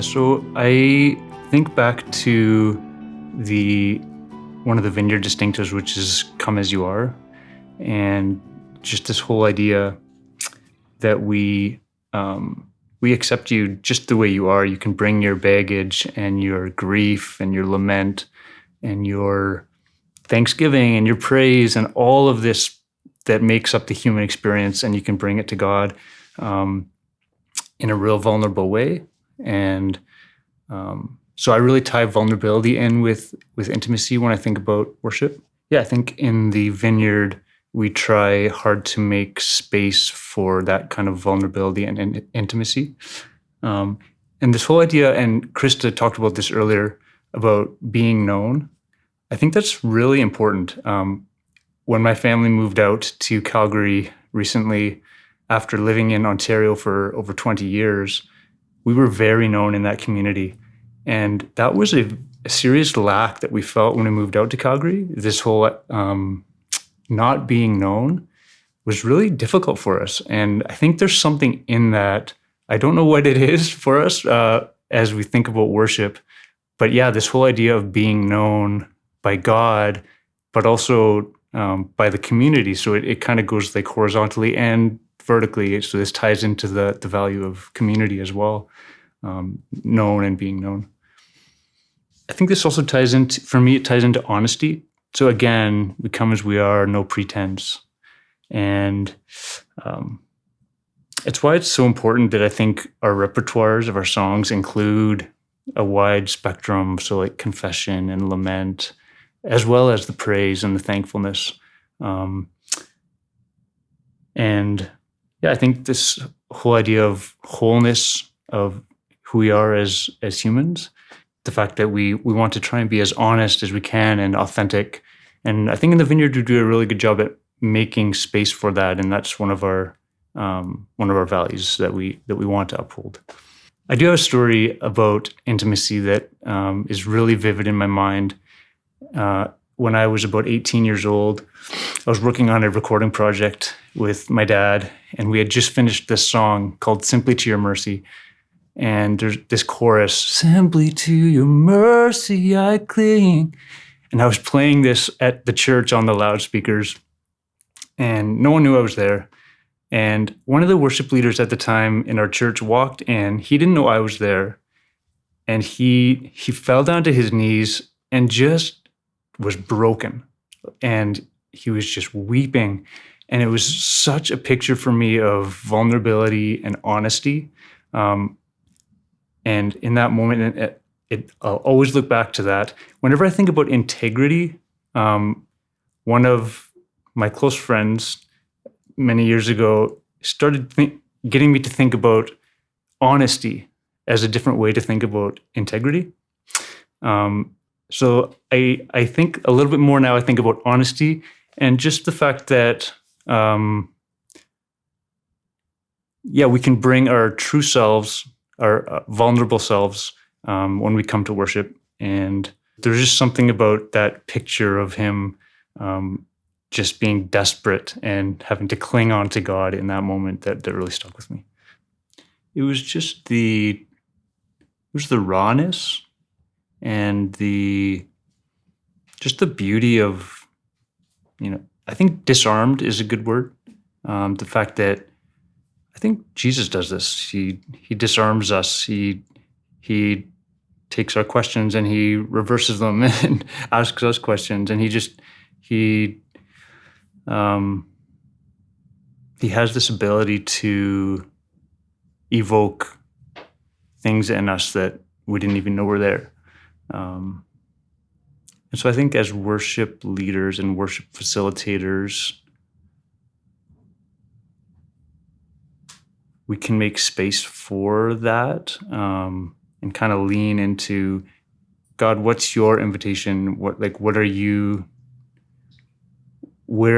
So I think back to one of the Vineyard distinctives, which is "Come as you are," and just this whole idea that we accept you just the way you are. You can bring your baggage and your grief and your lament and your thanksgiving and your praise and all of this that makes up the human experience, and you can bring it to God in a real vulnerable way. And so I really tie vulnerability in with intimacy when I think about worship. Yeah, I think in the Vineyard, we try hard to make space for that kind of vulnerability and intimacy. And this whole idea, and Krista talked about this earlier, about being known, I think that's really important. When my family moved out to Calgary recently, after living in Ontario for over 20 years, we were very known in that community. And that was a serious lack that we felt when we moved out to Calgary. This whole not being known was really difficult for us. And I think there's something in that. I don't know what it is for us as we think about worship. But yeah, this whole idea of being known by God, but also by the community. So it kind of goes like horizontally and vertically. So this ties into the value of community as well, known and being known. I think this also ties into, for me, it ties into honesty. So again, we come as we are, no pretense. And it's why it's so important that I think our repertoires of our songs include a wide spectrum. So like confession and lament, as well as the praise and the thankfulness. And yeah, I think this whole idea of wholeness of who we are as humans, the fact that we want to try and be as honest as we can and authentic. And I think in the Vineyard we do a really good job at making space for that, and that's one of our values that we want to uphold. I do have a story about intimacy that is really vivid in my mind. When I was about 18 years old, I was working on a recording project with my dad, and we had just finished this song called "Simply to Your Mercy." And there's this chorus, "Simply to your mercy I cling." And I was playing this at the church on the loudspeakers, and no one knew I was there. And one of the worship leaders at the time in our church walked in. He didn't know I was there. And he fell down to his knees and just was broken. And he was just weeping. And it was such a picture for me of vulnerability and honesty. And in that moment, I'll always look back to that. Whenever I think about integrity, one of my close friends many years ago started getting me to think about honesty as a different way to think about integrity. So I think a little bit more now, I think about honesty and just the fact that, we can bring our true selves, our vulnerable selves when we come to worship. And there's just something about that picture of him just being desperate and having to cling on to God in that moment that really stuck with me. It was just the rawness and the beauty of, I think disarmed is a good word. The fact that I think Jesus does this. He disarms us. He takes our questions and he reverses them and asks us questions. And he has this ability to evoke things in us that we didn't even know were there. And so I think as worship leaders and worship facilitators, we can make space for that and kind of lean into, God, what's your invitation? Where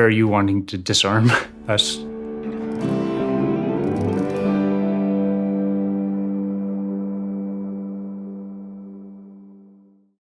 are you wanting to disarm us?